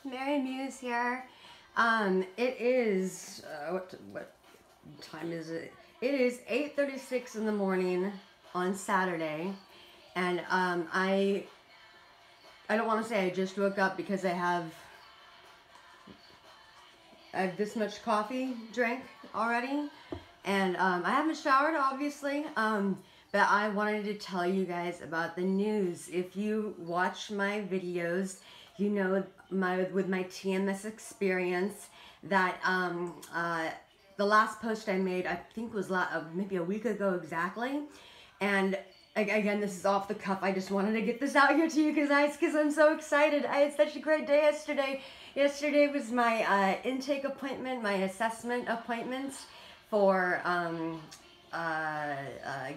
Mary Muse here. It is what time is it? It is 8:36 in the morning on Saturday, and I don't want to say I just woke up because I have this much coffee drank already, and I haven't showered obviously. But I wanted to tell you guys about the news. If you watch my videos, you know with my TMS experience that the last post I made, I think was maybe a week ago exactly. And again, this is off the cuff. I just wanted to get this out here to you guys because I'm so excited. I had such a great day yesterday. Yesterday was my intake appointment, my assessment appointment for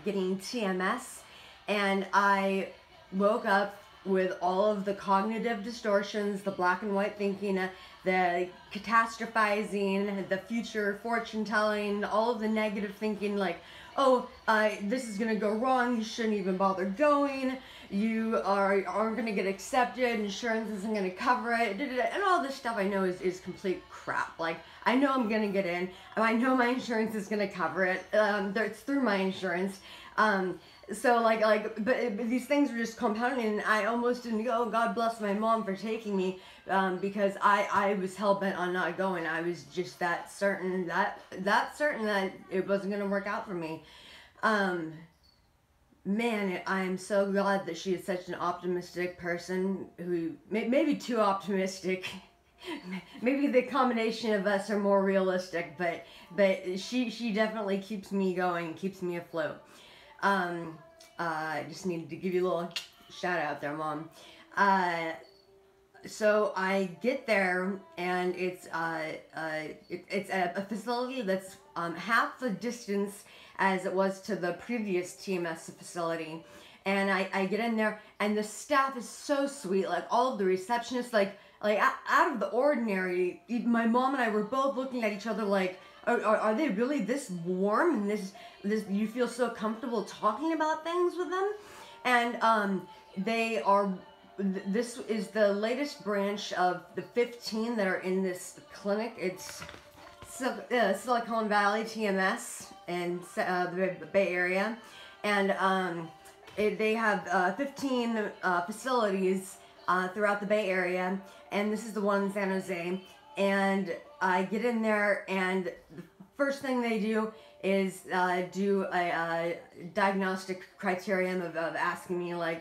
getting TMS, and I woke up with all of the cognitive distortions, the black and white thinking, the catastrophizing, the future fortune telling, all of the negative thinking like, oh, this is gonna go wrong, you shouldn't even bother going, you aren't gonna get accepted, insurance isn't gonna cover it, and all this stuff I know is complete crap. Like, I know I'm gonna get in, I know my insurance is gonna cover it, it's through my insurance, so but these things were just compounding, and I almost didn't go. God bless my mom for taking me, because I was hell-bent on not going. I was just that certain that it wasn't gonna work out for me. Man, I am so glad that she is such an optimistic person, who maybe too optimistic. Maybe the combination of us are more realistic, but she definitely keeps me going, keeps me afloat. I just needed to give you a little shout out there, Mom. So I get there, and it's a facility that's half the distance as it was to the previous TMS facility. And I get in there, and the staff is so sweet. Like, all of the receptionists, like out of the ordinary. My mom and I were both looking at each other like, are they really this warm, and this you feel so comfortable talking about things with them? And they are. This is the latest branch of the 15 that are in this clinic. It's Silicon Valley TMS in the Bay Area, and they have 15 facilities throughout the Bay Area, and this is the one in San Jose. And I get in there, and the first thing they do is do a diagnostic criterion of asking me like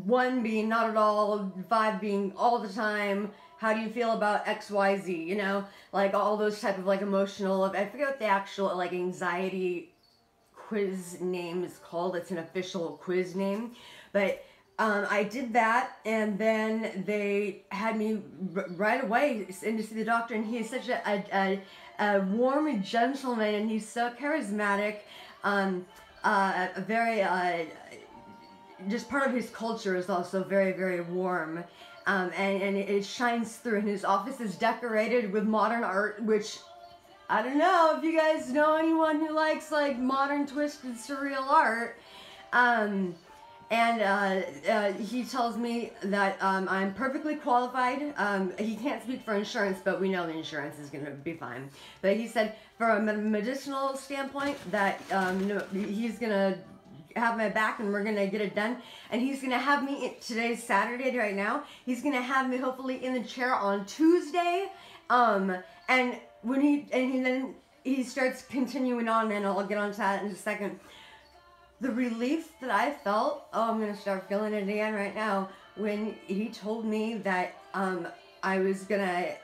1 being not at all, 5 being all the time, how do you feel about XYZ, you know, like all those type of like emotional, I forget what the actual like anxiety quiz name is called. It's an official quiz name, but I did that, and then they had me right away in to see the doctor, and he is such a warm gentleman, and he's so charismatic, very, just part of his culture is also very, very warm, and it shines through, and his office is decorated with modern art, which, I don't know if you guys know anyone who likes like modern twisted surreal art, and he tells me that I'm perfectly qualified. He can't speak for insurance, but we know the insurance is going to be fine. But he said for a medicinal standpoint that he's going to have my back, and we're going to get it done. And he's going to have me, today's Saturday right now, he's going to have me hopefully in the chair on Tuesday. And when then he starts continuing on, and I'll get on to that in a second. The relief that I felt, I'm going to start feeling it again right now, when he told me that I was going to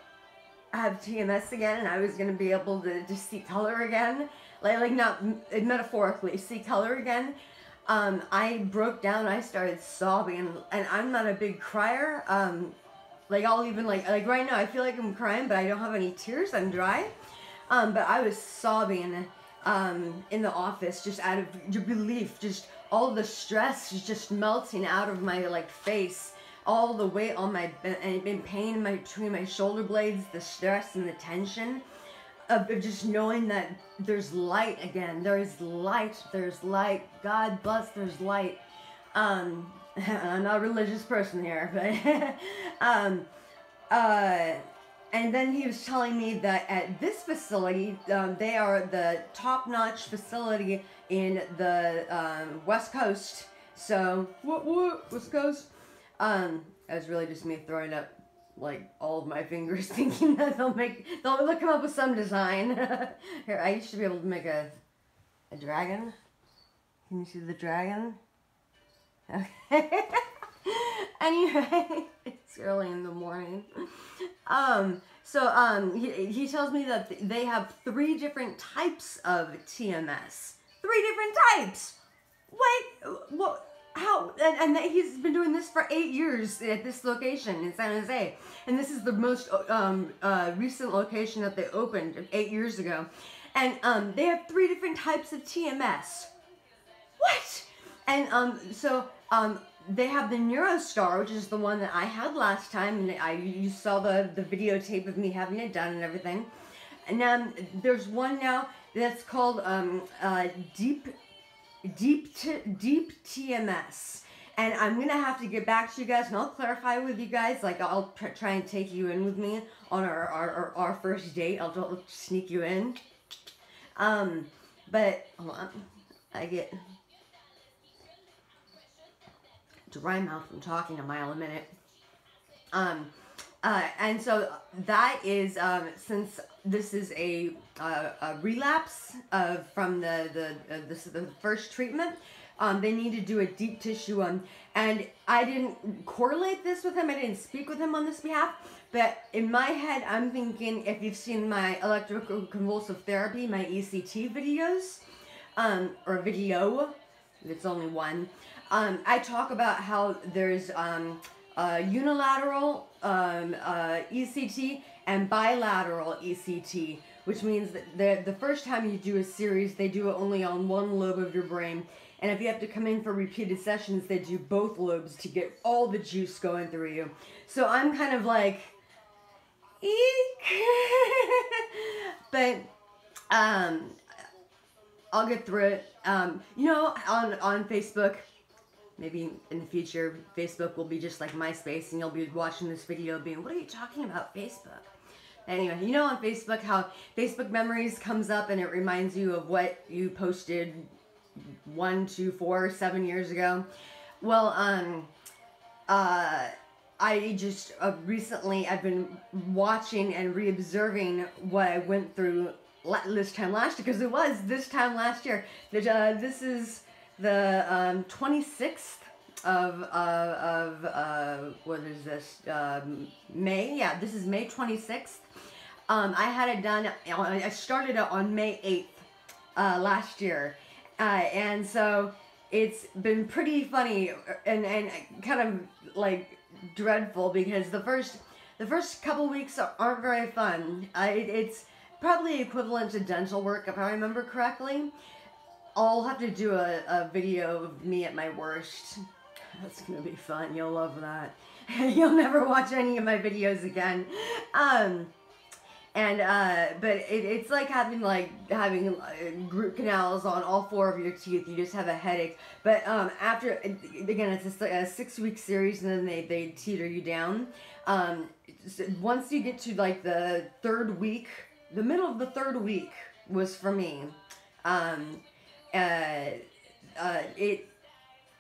have TMS again, and I was going to be able to see color again, like not metaphorically, see color again. I broke down, I started sobbing, and I'm not a big crier. Like, I'll even like right now I feel like I'm crying, but I don't have any tears, I'm dry. But I was sobbing in the office, just out of relief, just all the stress is just melting out of my like face, all the weight on my and pain between my shoulder blades, the stress and the tension of just knowing that there's light again. There's light, God bless, there's light. I'm not a religious person here, but and then he was telling me that at this facility, they are the top-notch facility in the West Coast. So what West Coast? That was really just me throwing up like all of my fingers, thinking that they'll come up with some design. Here, I used to be able to make a dragon. Can you see the dragon? Okay. Anyway, it's early in the morning. He tells me that they have 3 different types of TMS. 3 different types! Wait, what? How? And he's been doing this for 8 years at this location in San Jose. And this is the most recent location that they opened 8 years ago. And they have 3 different types of TMS. What? And they have the NeuroStar, which is the one that I had last time, and you saw the videotape of me having it done and everything. And there's one now that's called Deep TMS. And I'm gonna have to get back to you guys, and I'll clarify with you guys. Like, I'll try and take you in with me on our first date. I'll sneak you in. But hold on, I get dry mouth from talking a mile a minute. And so that is, since this is a relapse from the first treatment, they need to do a deep tissue one. And I didn't correlate this with him. I didn't speak with him on this behalf. But in my head, I'm thinking, if you've seen my electrical convulsive therapy, my ECT videos, or video, it's only one. I talk about how there's unilateral ECT and bilateral ECT, which means that the first time you do a series, they do it only on one lobe of your brain. And if you have to come in for repeated sessions, they do both lobes to get all the juice going through you. So I'm kind of like, eek. But I'll get through it. You know, on Facebook, maybe in the future, Facebook will be just like MySpace, and you'll be watching this video being, what are you talking about, Facebook? Anyway, you know on Facebook how Facebook Memories comes up and it reminds you of what you posted 1, 2, 4, 7 years ago? Well, I just recently, I've been watching and re-observing what I went through this time last year, because it was this time last year. This is the 26th of what is this, May? Yeah, this is May 26th. I had it done, I started it on May 8th last year. And so it's been pretty funny and kind of like dreadful, because the first couple weeks aren't very fun. It's probably equivalent to dental work, if I remember correctly. I'll have to do a video of me at my worst. That's gonna be fun. You'll love that. You'll never watch any of my videos again. But it's like having root canals on all 4 of your teeth. You just have a headache. But after, again, it's a 6-week series, and then they teeter you down. Once you get to like the 3rd week, the middle of the 3rd week was for me.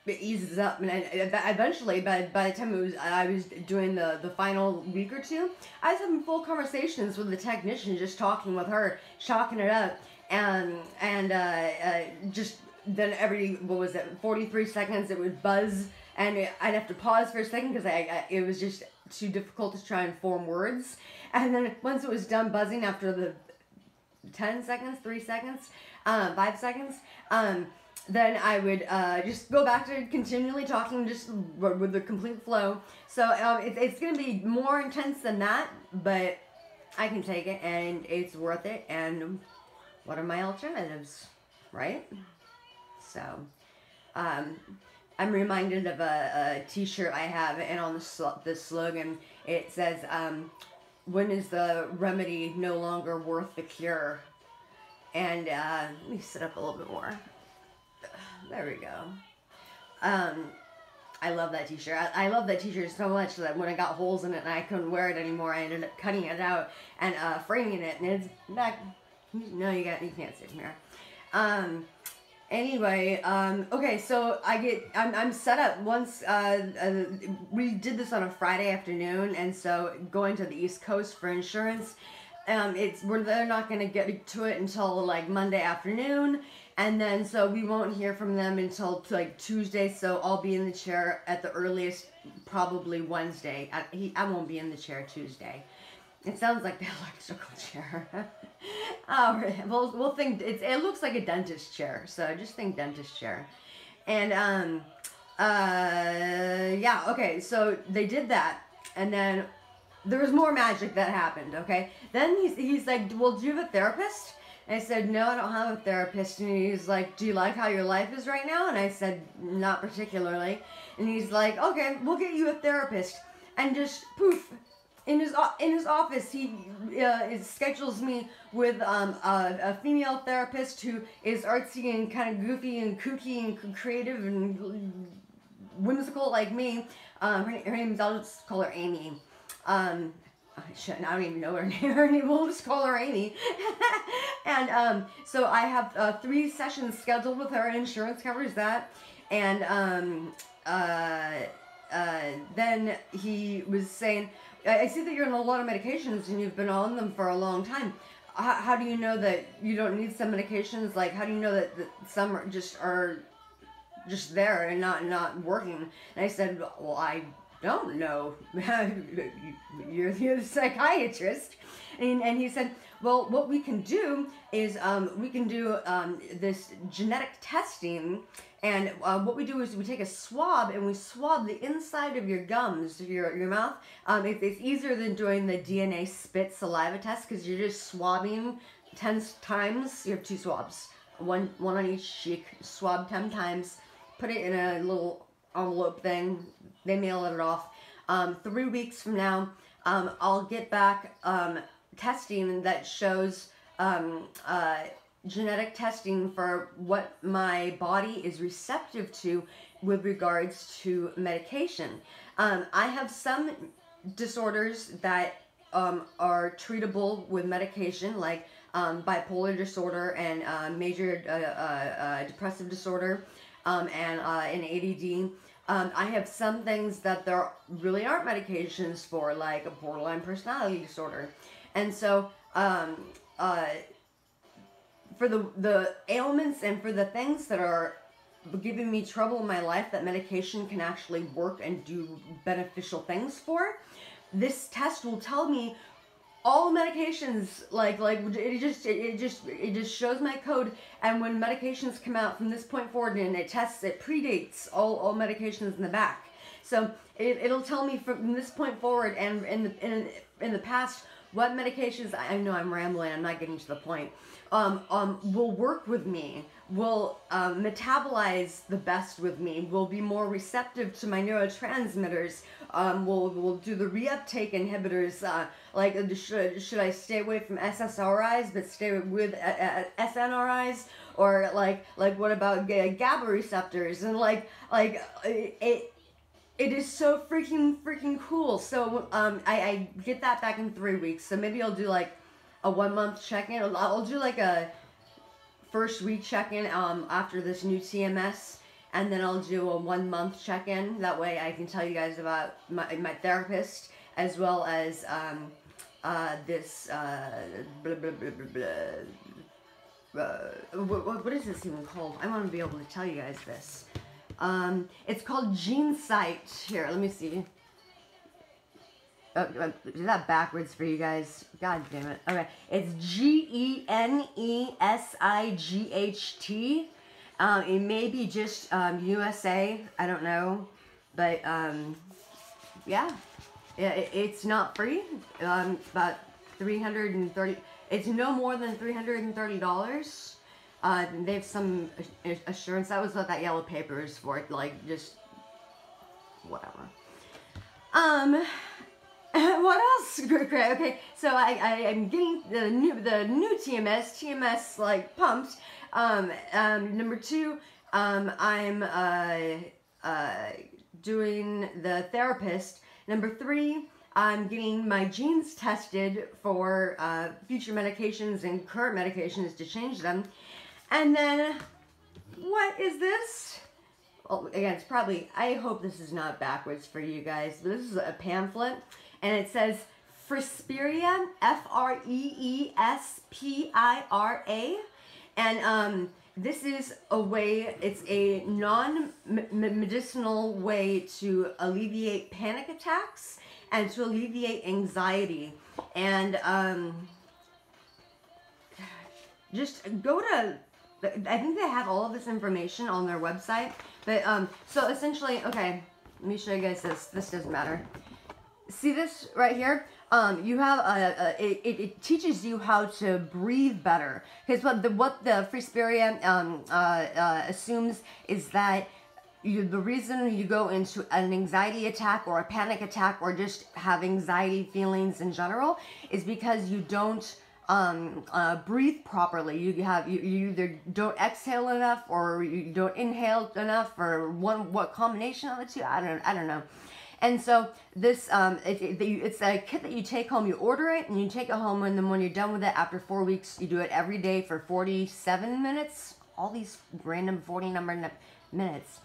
It eases up, and eventually, by the time I was doing the final week or 2, I was having full conversations with the technician, just talking with her, chalking it up, and just then every, 43 seconds it would buzz, and I'd have to pause for a second because it was just too difficult to try and form words, and then once it was done buzzing after the 10 seconds, 3 seconds, 5 seconds, then I would just go back to continually talking, just with the complete flow. So it's going to be more intense than that, but I can take it, and it's worth it. And what are my alternatives, right? So I'm reminded of a t-shirt I have, and on the slogan it says, when is the remedy no longer worth the cure? And let me sit up a little bit more. There we go. I love that t-shirt. I love that t-shirt so much that when I got holes in it and I couldn't wear it anymore, I ended up cutting it out and framing it, and it's back. No, you can't see it from here. Anyway, okay, so I'm set up once, we did this on a Friday afternoon, and so going to the East Coast for insurance, they're not going to get to it until like Monday afternoon, and then so we won't hear from them until like Tuesday, so I'll be in the chair at the earliest, probably Wednesday. I won't be in the chair Tuesday. It sounds like the electrical chair. Alright, we'll think, it looks like a dentist chair, so just think dentist chair. And, yeah, okay, so they did that, and then there was more magic that happened, okay? Then he's like, well, do you have a therapist? And I said, no, I don't have a therapist. And he's like, do you like how your life is right now? And I said, not particularly. And he's like, okay, we'll get you a therapist. And just poof, in his office, he schedules me with a female therapist who is artsy and kind of goofy and kooky and creative and whimsical like me. Her name is, I'll just call her Amy. I don't even know her name. We'll just call her Amy. And so I have 3 sessions scheduled with her. Insurance covers that. And then he was saying, I see that you're on a lot of medications and you've been on them for a long time. How do you know that you don't need some medications? Like, how do you know that some are just there and not working? And I said, well, I don't know. You're the psychiatrist. And he said, well, what we can do is we can do this genetic testing. And what we do is we take a swab and we swab the inside of your gums, your mouth. It's easier than doing the DNA spit saliva test because you're just swabbing 10 times. You have 2 swabs, one on each cheek. Swab 10 times, put it in a little envelope thing. They mail it off. 3 weeks from now, I'll get back testing that shows genetic testing for what my body is receptive to with regards to medication. I have some disorders that are treatable with medication, like bipolar disorder and major depressive disorder and an ADD. I have some things that there really aren't medications for, like a borderline personality disorder. And so for the ailments and for the things that are giving me trouble in my life that medication can actually work and do beneficial things for, this test will tell me all medications, like it just shows my code, and when medications come out from this point forward, and it predates all medications in the back. So it'll tell me from this point forward and in the past what medications, I know I'm rambling, I'm not getting to the point, will work with me, will metabolize the best with me, will be more receptive to my neurotransmitters, will do the reuptake inhibitors, like should I stay away from SSRIs but stay with SNRIs, or like what about GABA receptors, and it is so freaking cool. So I get that back in 3 weeks. So maybe I'll do like a 1 month check-in. I'll do like a first week check-in after this new TMS, and then I'll do a 1 month check-in. That way I can tell you guys about my therapist, as well as this blah, blah, blah, blah, blah. What is this even called? I want to be able to tell you guys this. It's called GeneSight. Here, let me see. Is that backwards for you guys? God damn it. Okay, it's GeneSight. It may be just USA. I don't know, but yeah, it's not free. About $330. It's no more than $330. They have some assurance. That was what that yellow paper is for. Like, just whatever. What else? Okay, so I'm getting the new TMS like pumped. Number 2, I'm doing the therapist. Number 3, I'm getting my genes tested for future medications and current medications to change them. And then, what is this? Well, again, it's probably, I hope this is not backwards for you guys, but this is a pamphlet, and it says Freespira, F-R-E-E-S-P-I-R-A, and this is a way, it's a non-medicinal way to alleviate panic attacks and to alleviate anxiety. And just go to, I think they have all of this information on their website. But so essentially, okay, let me show you guys this. This doesn't matter. See this right here? You have it teaches you how to breathe better, because what the Freespira assumes is that the reason you go into an anxiety attack or a panic attack or just have anxiety feelings in general is because you don't breathe properly. You either don't exhale enough or you don't inhale enough, or what combination of the two, I don't know. And so this it's a kit that you take home. You order it and you take it home, and then when you're done with it after 4 weeks, you do it every day for 47 minutes. All these random 40 number minutes.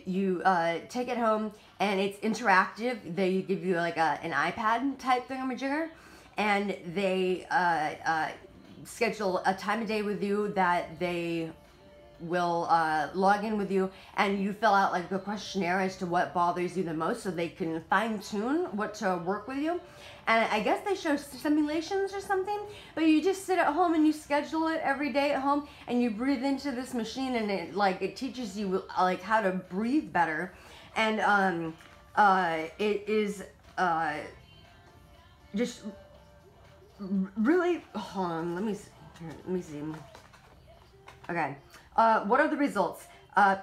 You take it home, and it's interactive. They give you like an iPad type thingamajigger, and they schedule a time of day with you that they will log in with you, and you fill out like a questionnaire as to what bothers you the most, so they can fine-tune what to work with you. And I guess they show simulations or something, but you just sit at home and you schedule it every day at home, and you breathe into this machine, and it teaches you like how to breathe better. And it is just really, hold on, let me see. Okay, what are the results?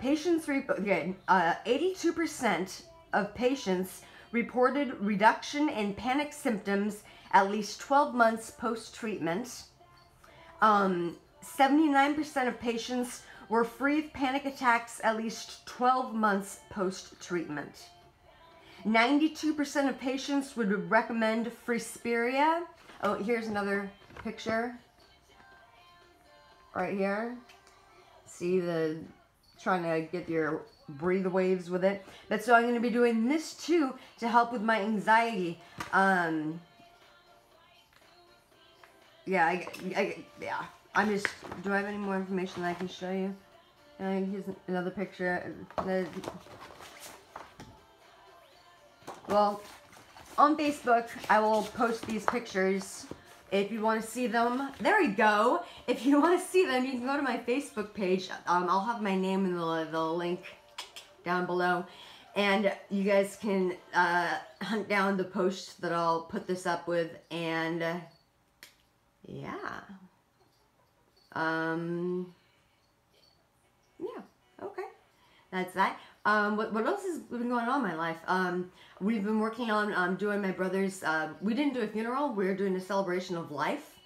Patients, 82% of patients reported reduction in panic symptoms at least 12 months post-treatment. 79% of patients were free of panic attacks at least 12 months post-treatment. 92% of patients would recommend Freespira. Oh, here's another picture right here. See trying to get your breathe waves with it. But so I'm going to be doing this too to help with my anxiety. Yeah, I'm just, do I have any more information that I can show you? Here's another picture. Well, on Facebook, I will post these pictures if you want to see them. There we go. If you want to see them, you can go to my Facebook page. I'll have my name in the link down below. And you guys can hunt down the post that I'll put this up with. And yeah. Yeah, okay. That's that. What else has been going on in my life? We've been working on doing my brother's, we didn't do a funeral, we were doing a celebration of life.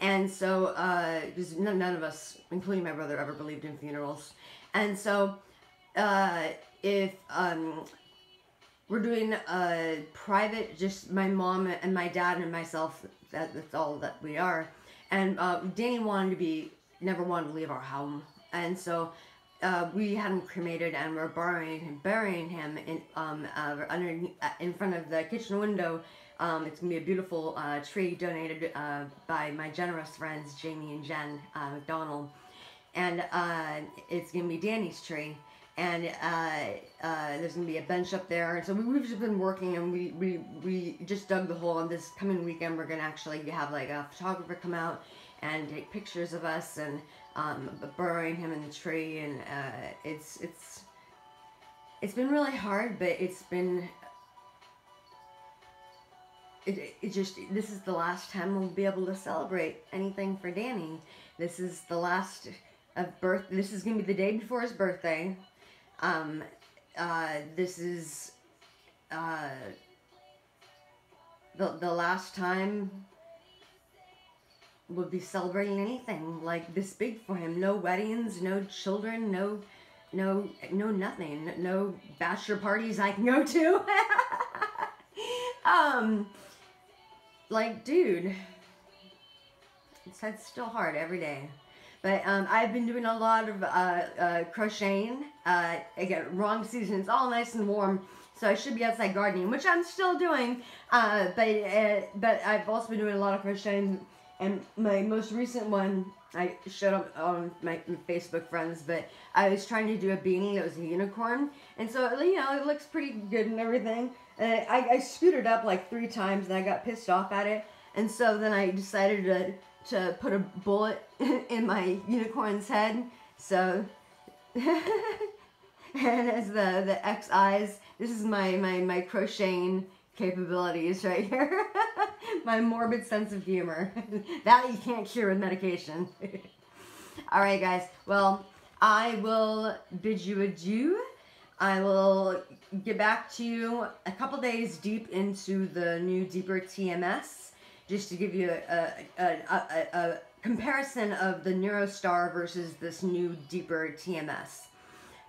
And so, because none of us, including my brother, ever believed in funerals. And so, if we're doing a private, just my mom and my dad and myself, that's all that we are. And Danny never wanted to leave our home. And so, we had him cremated, and we're burying him in in front of the kitchen window. It's gonna be a beautiful tree donated by my generous friends Jamie and Jen McDonald, and it's gonna be Danny's tree. And there's gonna be a bench up there. So we've just been working, and we just dug the hole. And this coming weekend, we're gonna actually have like a photographer come out and take pictures of us and burying him in the tree. And it's been really hard, but it's been this is the last time we'll be able to celebrate anything for Danny. This is the last of birth. This is gonna be the day before his birthday. This is the last time we'll be celebrating anything like this big for him. No weddings, no children, no no nothing, no bachelor parties I can go to. Like, dude, it's still hard every day. But I've been doing a lot of crocheting. Again, wrong season. It's all nice and warm, so I should be outside gardening, which I'm still doing. But I've also been doing a lot of crocheting. And my most recent one, I showed up on my Facebook friends, but I was trying to do a beanie that was a unicorn. And so, you know, it looks pretty good and everything. And I screwed it up like 3 times and I got pissed off at it. And so then I decided to put a bullet in my unicorn's head. So, and as the X eyes, this is my crocheting capabilities right here. My morbid sense of humor. That you can't cure with medication. Alright guys, well, I will bid you adieu. I will get back to you a couple days deep into the new deeper TMS, just to give you a comparison of the NeuroStar versus this new deeper TMS.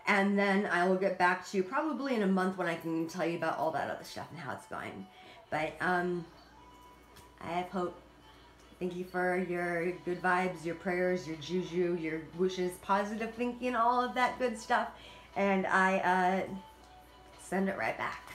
And then I will get back to you probably in a month when I can tell you about all that other stuff and how it's going. But I have hope. Thank you for your good vibes, your prayers, your juju, your wishes, positive thinking, all of that good stuff. And I send it right back.